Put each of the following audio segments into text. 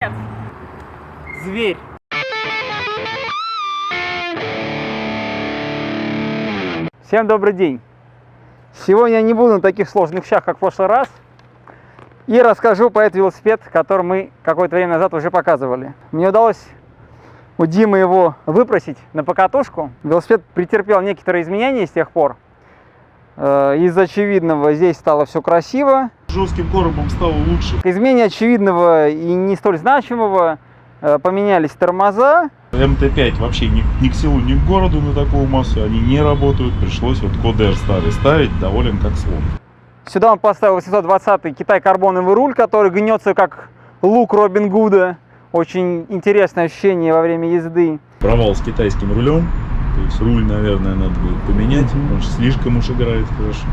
Молодец! Зверь! Всем добрый день! Сегодня я не буду на таких сложных вещах, как в прошлый раз, и расскажу про этот велосипед, который мы какое-то время назад уже показывали. Мне удалось у Димы его выпросить на покатушку. Велосипед претерпел некоторые изменения с тех пор. Из очевидного здесь стало все красиво. Жестким коробом стало лучше. К измене очевидного и не столь значимого поменялись тормоза. МТ-5 вообще ни к селу, ни к городу на такую массу они не работают. Пришлось вот Кодер старый ставить, доволен как слон. Сюда он поставил 820-й Китай карбоновый руль, который гнется как лук Робин Гуда. Очень интересное ощущение во время езды. Провал с китайским рулем. То есть руль, наверное, надо будет поменять. Он слишком уж играет хорошо.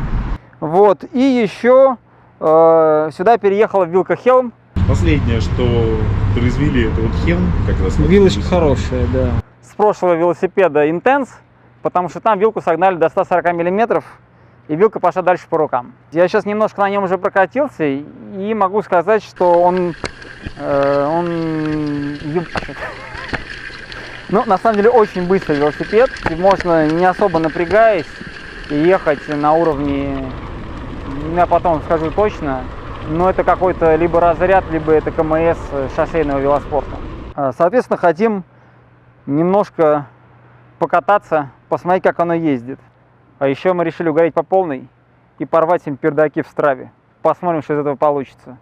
Вот. И еще сюда переехала вилка Helm. Последнее, что произвели, это вот Helm. Как раз Вилочка хорошая, да. С прошлого велосипеда Intense, потому что там вилку согнали до 140 миллиметров. И вилка пошла дальше по рукам. Я сейчас немножко на нем уже прокатился и могу сказать, что он ебашит. Ну, на самом деле, очень быстрый велосипед. И можно, не особо напрягаясь, ехать на уровне, я потом скажу точно, но это какой-то либо разряд, либо это КМС шоссейного велоспорта. Соответственно, хотим немножко покататься, посмотреть, как оно ездит. А еще мы решили угореть по полной и порвать им пердаки в Страве. Посмотрим, что из этого получится.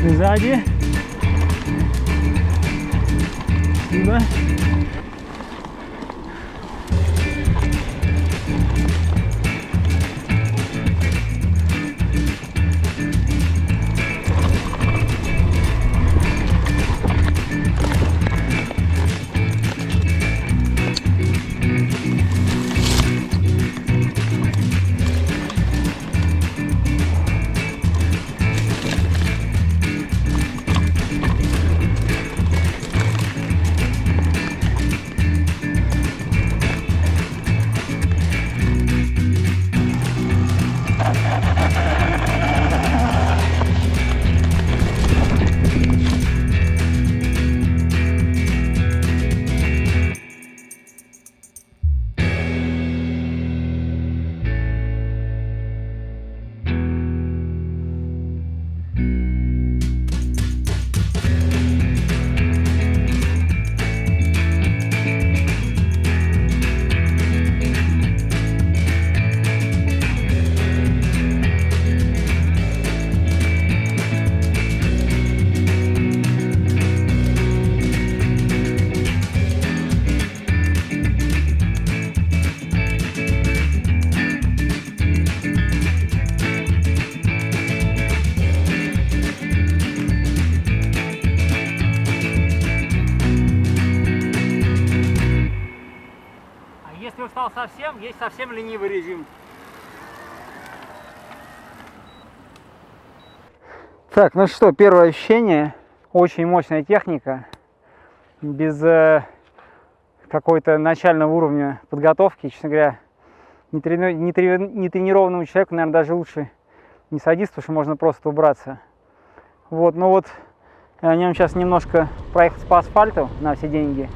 Сзади. Спасибо. Если устал совсем, есть совсем ленивый режим. Так, ну что, первое ощущение. Очень мощная техника. Без какой-то начального уровня подготовки, честно говоря, нетренированному человеку, наверное, даже лучше не садиться, потому что можно просто убраться. Вот, ну вот, на нем сейчас немножко проехать по асфальту на все деньги.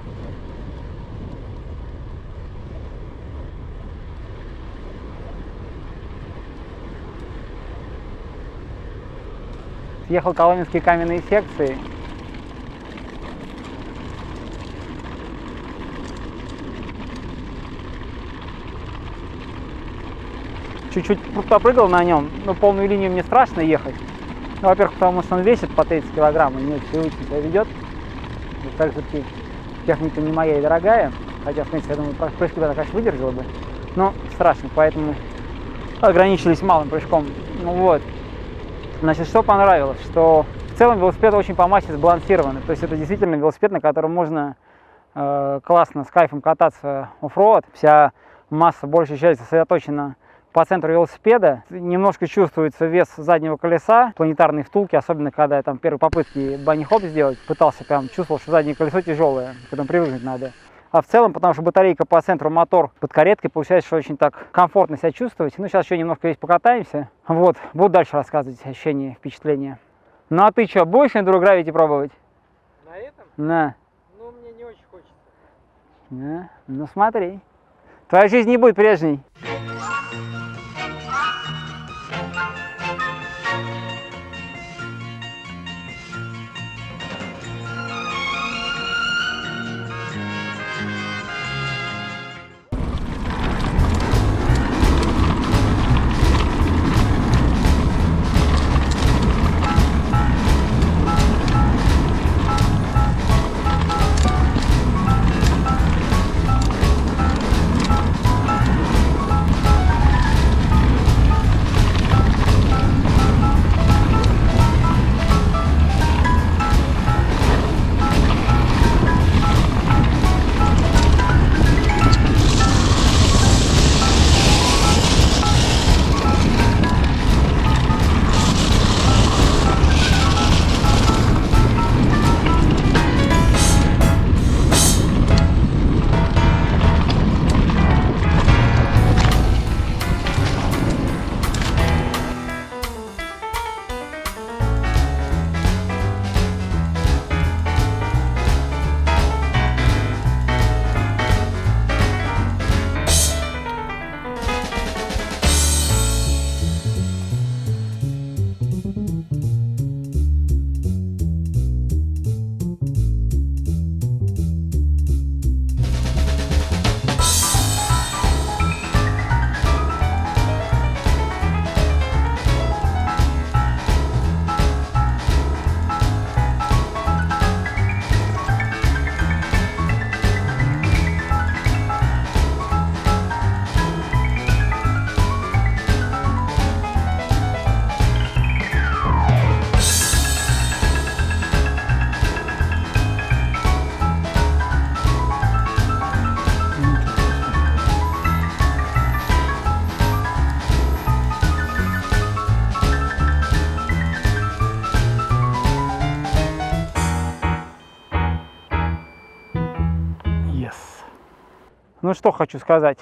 Ехал коломенские каменные секции. Чуть-чуть попрыгал на нем, но полную линию мне страшно ехать. Ну, во-первых, потому что он весит по 30 килограмм и не очень привычно себя ведет. Также техника не моя и дорогая. Хотя, в принципе, я думаю, прыжки бы она, конечно, выдержала бы. Но страшно, поэтому ограничились малым прыжком. Ну вот. Значит, что понравилось? Что в целом велосипед очень по массе сбалансированный. То есть это действительно велосипед, на котором можно классно, с кайфом кататься оффроуд. Вся масса, большая часть сосредоточена по центру велосипеда. Немножко чувствуется вес заднего колеса, планетарные втулки, особенно когда я там первые попытки банни-хоп сделать, пытался, прям чувствовал, что заднее колесо тяжелое, к этому привыкнуть надо. А в целом, потому что батарейка по центру, мотор под кареткой, получается, что очень так комфортно себя чувствовать. Ну, сейчас еще немножко здесь покатаемся. Вот, буду дальше рассказывать ощущения, впечатления. Ну, а ты что, будешь Enduro Gravity пробовать? На этом? На. Ну, мне не очень хочется. Да. Ну, смотри. Твоя жизнь не будет прежней. Ну что хочу сказать.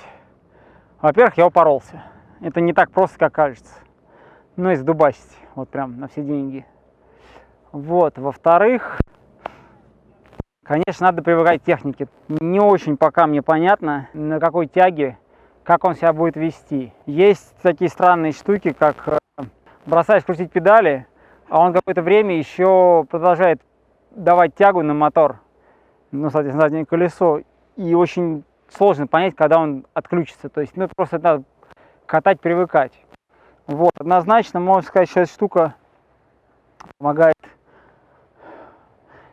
Во-первых, я упоролся. Это не так просто, как кажется. Ну и сдубасить. Вот прям на все деньги. Вот. Во-вторых, конечно, надо привыкать к технике. Не очень пока мне понятно, на какой тяге, как он себя будет вести. Есть такие странные штуки, как бросаешь крутить педали, а он какое-то время еще продолжает давать тягу на мотор. Ну, соответственно, заднее колесо. И очень сложно понять, когда он отключится. То есть, ну, просто надо катать, привыкать. Вот, однозначно, можно сказать, что эта штука помогает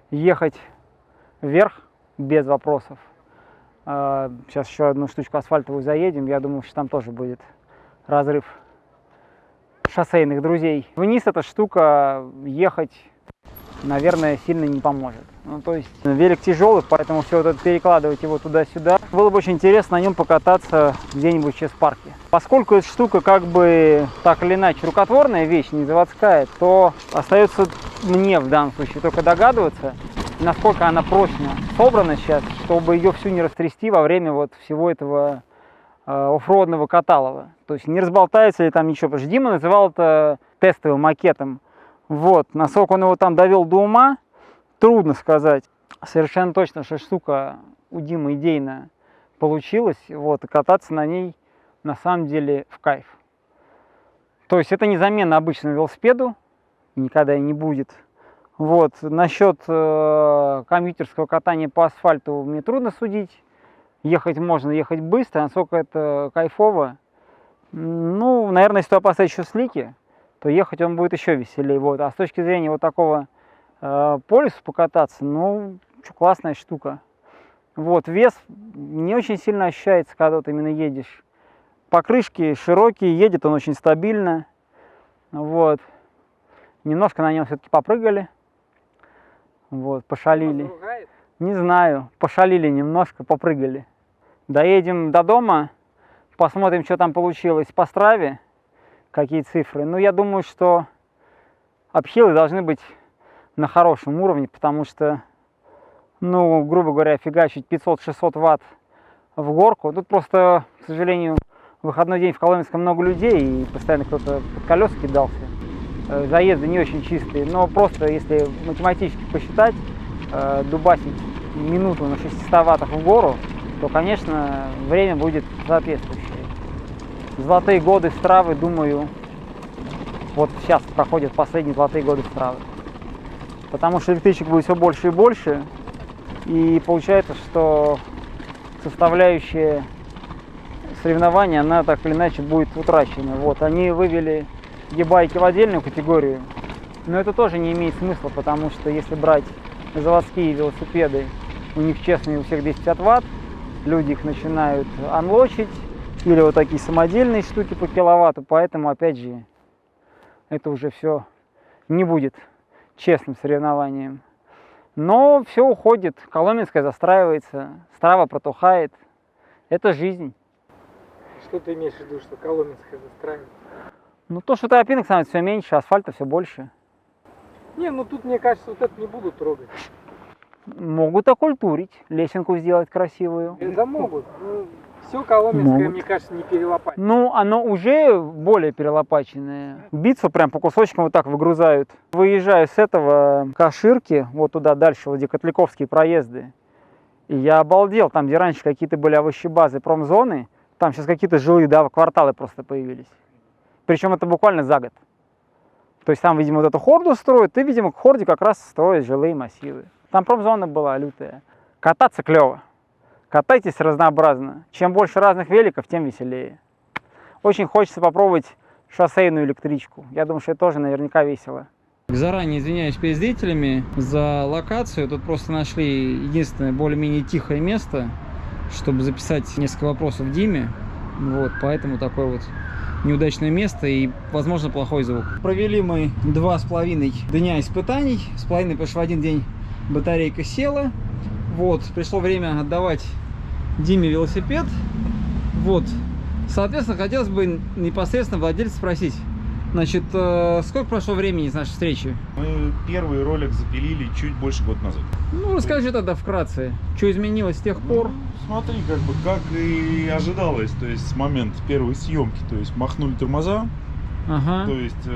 ехать вверх без вопросов. Сейчас еще одну штучку асфальтовую заедем. Я думаю, что там тоже будет разрыв шоссейных друзей. Вниз эта штука ехать, наверное, сильно не поможет. Ну, то есть велик тяжелый, поэтому все вот это перекладывать его туда-сюда. Было бы очень интересно на нем покататься где-нибудь в чес-парке. Поскольку эта штука как бы так или иначе рукотворная вещь, не заводская, то остается мне в данном случае только догадываться, насколько она прочно собрана сейчас, чтобы ее всю не растрясти во время вот всего этого оффроадного каталова. То есть не разболтается ли там ничего, потому что Дима называл это тестовым макетом. Вот, насколько он его там довел до ума, трудно сказать. Совершенно точно, что штука у Димы идейно получилась, вот, и кататься на ней на самом деле в кайф. То есть это не замена обычному велосипеду, никогда и не будет. Вот, насчет компьютерского катания по асфальту мне трудно судить. Ехать можно, ехать быстро, насколько это кайфово. Ну, наверное, если туда поставить еще слики, то ехать он будет еще веселее. Вот. А с точки зрения вот такого по лесу покататься, ну, классная штука. Вот, вес не очень сильно ощущается, когда вот именно едешь. Покрышки широкие, едет он очень стабильно. Вот. Немножко на нем все-таки попрыгали. Вот, пошалили. Не знаю, пошалили немножко, попрыгали. Доедем до дома, Посмотрим, что там получилось по Страве, какие цифры. Но я думаю, что обхилы должны быть на хорошем уровне, потому что, ну, грубо говоря, фигачить 500-600 ватт в горку. Тут просто, к сожалению, в выходной день в Коломенском много людей, и постоянно кто-то под колеса кидался. Заезды не очень чистые, но просто если математически посчитать, дубасить минуту на 600 ваттах в гору, то, конечно, время будет соответствующее. Золотые годы Стравы, думаю, вот сейчас проходят последние золотые годы Стравы. Потому что электричек будет все больше и больше, и получается, что составляющая соревнования, она так или иначе будет утрачена. Вот, они вывели e-байки в отдельную категорию, но это тоже не имеет смысла, потому что если брать заводские велосипеды, у них честные у всех 250 ватт, люди их начинают анлочить, или вот такие самодельные штуки по киловатту, поэтому опять же это уже все не будет честным соревнованием. Но все уходит, Коломенская застраивается, Страва протухает, это жизнь. Что ты имеешь в виду, что Коломенская застраивается? Ну то, что тропинок становится все меньше, асфальта все больше. Не, ну тут, мне кажется, вот это не будут трогать. Могут окультурить, лесенку сделать красивую. Да могут. Ну, все Коломенское, Могут. мне кажется, не перелопать. Ну, оно уже более перелопаченное. Бицу прям по кусочкам вот так выгрузают. Выезжаю с этого Каширки, вот туда дальше, вот где Котляковские проезды. И я обалдел, там где раньше какие-то были овощебазы, промзоны, там сейчас какие-то жилые, да, кварталы просто появились. Причем это буквально за год. То есть там, видимо, вот эту хорду строят, и, видимо, к хорде как раз строят жилые массивы. Там промзона была лютая. Кататься клево. Катайтесь разнообразно. Чем больше разных великов, тем веселее. Очень хочется попробовать шоссейную электричку. Я думаю, что это тоже наверняка весело. Заранее извиняюсь перед зрителями за локацию. Тут просто нашли единственное более-менее тихое место, чтобы записать несколько вопросов Диме. Вот, поэтому такое вот неудачное место и, возможно, плохой звук. Провели мы 2,5 дня испытаний. С половиной, потому что в один день батарейка села. Вот, пришло время отдавать Диме велосипед. Вот, соответственно, хотелось бы непосредственно владельца спросить, значит, сколько прошло времени с нашей встречи? Мы первый ролик запилили чуть больше года назад. Ну, расскажи тогда вкратце, что изменилось с тех пор? Смотри, как и ожидалось, то есть с момента первой съемки, то есть махнули тормоза, Ага. то есть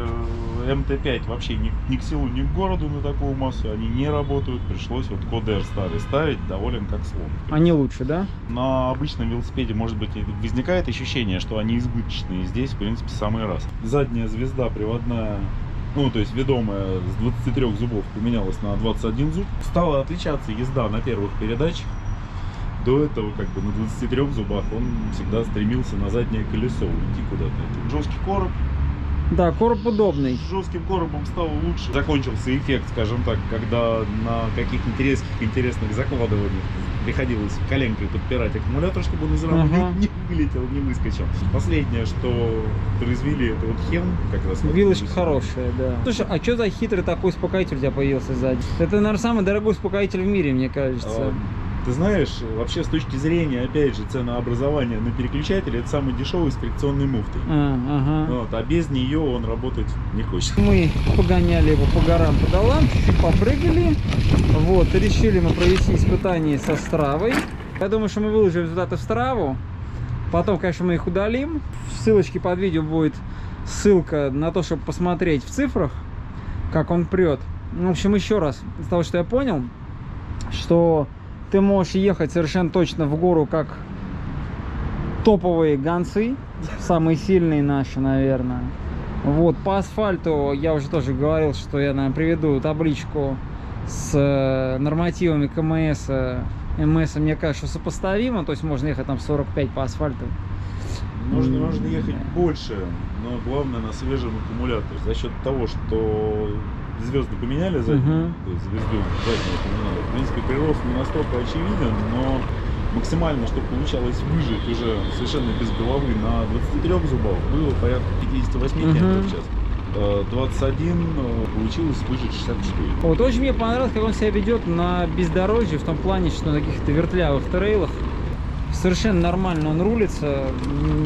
МТ-5 вообще ни к селу, ни к городу на такую массу, они не работают, пришлось вот Кодер старый ставить, доволен как слон. Они лучше, да? На обычном велосипеде, может быть, и возникает ощущение, что они избыточные, здесь, в принципе, самый раз. Задняя звезда приводная, ну, то есть ведомая с 23 зубов поменялась на 21 зуб. Стала отличаться езда на первых передачах. До этого, как бы, на 23 зубах он всегда стремился на заднее колесо уйти куда-то. Это жесткий короб. Да, короб удобный. С жестким коробом стало лучше. Закончился эффект, скажем так, когда на каких-нибудь интересных закладываниях приходилось коленкой подпирать аккумулятор, чтобы он из рамы не вылетел, не выскочил. Последнее, что произвели, это вот Хен, как раз. Вилочка хорошая, да. Слушай, а что за хитрый такой успокоитель у тебя появился сзади? Это, наверное, самый дорогой успокоитель в мире, мне кажется. Ты знаешь, вообще с точки зрения, опять же, ценообразования на переключателе, это самый дешевый с фрикционной муфтой. Ага. Вот, а без нее он работать не хочет. Мы погоняли его по горам, по долам, чуть-чуть попрыгали. Вот, решили мы провести испытание со Стравой. Я думаю, что мы выложим результаты в Страву. Потом, конечно, мы их удалим. В ссылочке под видео будет ссылка на то, чтобы посмотреть в цифрах, как он прет. В общем, еще раз, из того, что я понял, что ты можешь ехать совершенно точно в гору, как топовые гонцы, самые сильные наши, наверное. Вот, по асфальту я уже тоже говорил, что я, наверное, приведу табличку с нормативами КМС, МС, мне кажется, сопоставимо, то есть можно ехать там 45 по асфальту. Можно ехать больше, но главное на свежем аккумуляторе. За счет того, что звезды поменяли заднюю, то есть звезду заднюю поменяли. В принципе, прирост не настолько очевиден, но максимально, что получалось выжить уже совершенно без головы на 23 зубах, было порядка 58 км в час. 21 получилось выжить 64. Вот очень мне понравилось, как он себя ведет на бездорожье, в том плане, что на каких-то вертлявых трейлах. Совершенно нормально он рулится,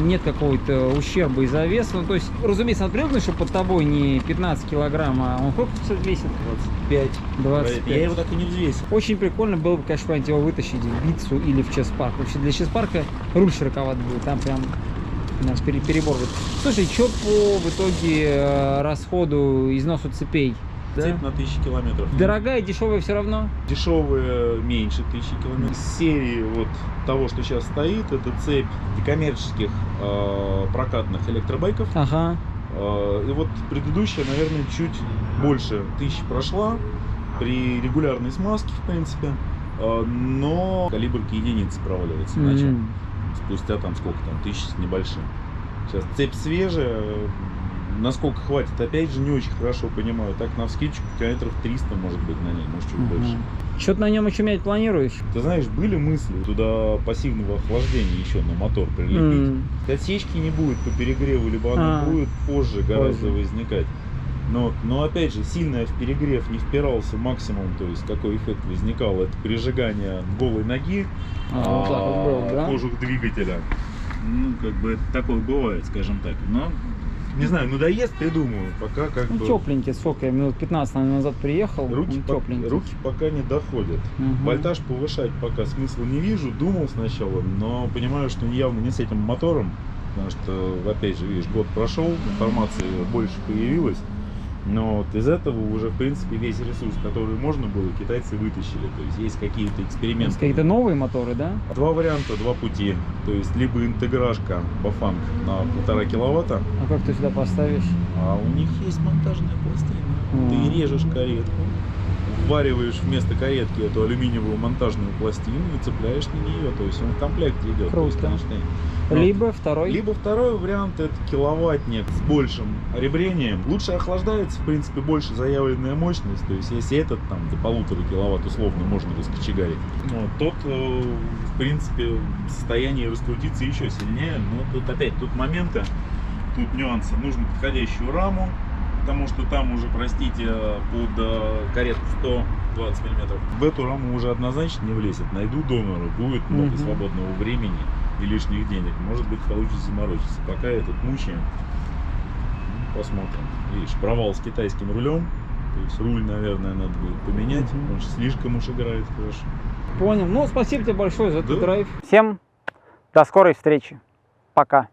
нет какого-то ущерба из-за веса. Ну, то есть, разумеется, надо привыкнуть, что под тобой не 15 килограмм, а он сколько весит? 25. 25. Я его так и не взвесил. Очень прикольно было бы, конечно, куда-нибудь его вытащить в Битцу или в Чес-парк. Вообще для Чес-парка руль широковат будет, там прям у нас перебор будет. Слушай, что по в итоге расходу, износу цепей? Цепь на 1000 километров. Дорогая, дешевая все равно? Дешевые меньше 1000 километров. Из серии вот того, что сейчас стоит, это цепь коммерческих прокатных электробайков. Ага. И вот предыдущая, наверное, чуть больше 1000 прошла при регулярной смазке, в принципе. Но калибрки единицы проваливается иначе. Спустя там сколько там, 1000 с небольшим. Сейчас цепь свежая. Насколько хватит, опять же, не очень хорошо понимаю. Так, навскидку километров 300 может быть на ней, может чуть больше. Что-то на нем еще менять планируешь? Ты знаешь, были мысли туда пассивного охлаждения еще на мотор прилепить. Отсечки не будет по перегреву, либо она будет позже гораздо возникать. Но опять же, сильно я в перегрев не впирался максимум, то есть какой эффект возникал, это прижигание голой ноги, вот так вот было, да? кожух двигателя. Ну, как бы это такое бывает, скажем так. Но не знаю, надоест, придумаю. Пока как бы... Тепленький, сколько я минут 15 назад приехал, руки пока не доходят. Вольтаж повышать пока смысла не вижу. Думал сначала, но понимаю, что явно не с этим мотором. Потому что, опять же, видишь, год прошел, информации больше появилась. Но вот из этого уже, в принципе, весь ресурс, который можно было, китайцы вытащили. То есть есть какие-то эксперименты. Какие-то новые моторы, да? Два варианта, два пути. То есть либо интеграшка Bafang на 1,5 киловатта. А как ты сюда поставишь? А у них есть монтажная пластина. Ты режешь каретку, ввариваешь вместо каретки эту алюминиевую монтажную пластину и цепляешь на нее. То есть он в комплекте идет. Круто. Либо второй вариант — это киловаттник с большим ребрением. Лучше охлаждается, в принципе, больше заявленная мощность. То есть если этот там до 1,5 киловатт условно можно раскочегарить, тот в принципе в состоянии раскрутиться еще сильнее. Но тут опять моменты, тут нюансы. Нужно подходящую раму, потому что там уже, простите, под каретку 120 мм. В эту раму уже однозначно не влезет. Найду донора, будет много свободного времени и лишних денег. Может быть, получится заморочиться. Пока этот мучаем. Посмотрим. Видишь, провал с китайским рулем. То есть руль, наверное, надо будет поменять. Он же слишком уж играет хорошо. Понял. Ну, спасибо тебе большое за этот драйв. Всем до скорой встречи. Пока.